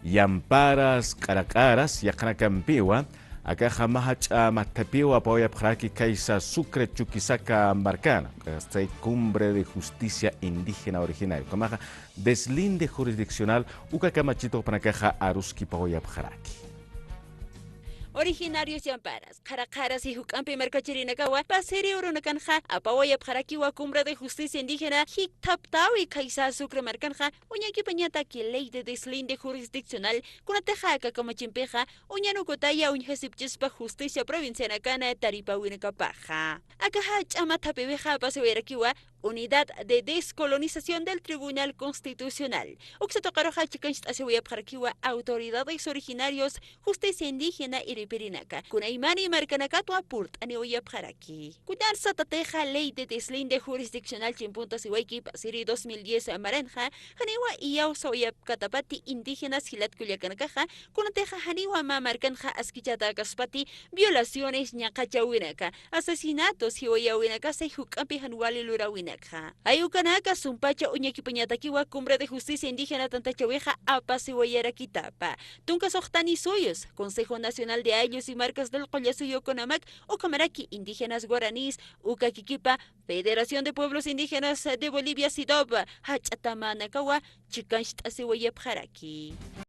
Yamparas, Caracaras, Yacanacampiwa, acá jamás matapiwa pa Praki Kaisa Sucre Chuquisaca Marcana, esta cumbre de justicia indígena originaria, Kamaja deslinde jurisdiccional, Ucacamachito Panacaja Aruski pa Praki. Originarios Yamparas, Caracaras y Jucampi Mercachirinacawa, Paseri Urunacanja, Apawaya Paraquiwa, Cumbre de Justicia Indígena, Hictaptau y Kaisa Sucre Marcanja, Uñaki Pañata, que ley de deslinde jurisdiccional, Cunatejaca como Chimpeja, Uñanucotaya, Uñhesipchispa Justicia Provinciana Cana, Taripa Wincapaja. Acaja Chamatapebeja, Paseweraquiwa, Unidad de Descolonización del Tribunal Constitucional. Uxatocaroja Chicanch Asewaya Paraquiwa, Autoridades Originarios, Justicia Indígena y Pirinaca, Kunaimani Marcanacato Apurt, Aneoya Paraki. Kunar Satateja, Ley de Deslinde Jurisdiccional Chimpunta Siwaiki, Pasiri 2010 Maranja, Hanewa y Yausoya Catapati Indígenas Hilat Culiacancaja, Kunateja Haniwa Marcanja Asquichata Caspati, violaciones Ñacachawinaka, asesinatos Hiwayawinaka, Sejukampi Hanuali Lurawinaka. Ayucanaka, Sumpacha Uñakipañatakiwa, Cumbre de Justicia Indígena Tantachaweja, Apasiwayara Kitapa. Tunca Sohtani Suyos, Consejo Nacional de Ayllus y Marcas del Collasuyo Conamac, Ocamaraki, Indígenas Guaraníes, Ucaquiquipa, Federación de Pueblos Indígenas de Bolivia, Sidoba, Hachatamanakawa, Chicanch Asiwayep Haraki.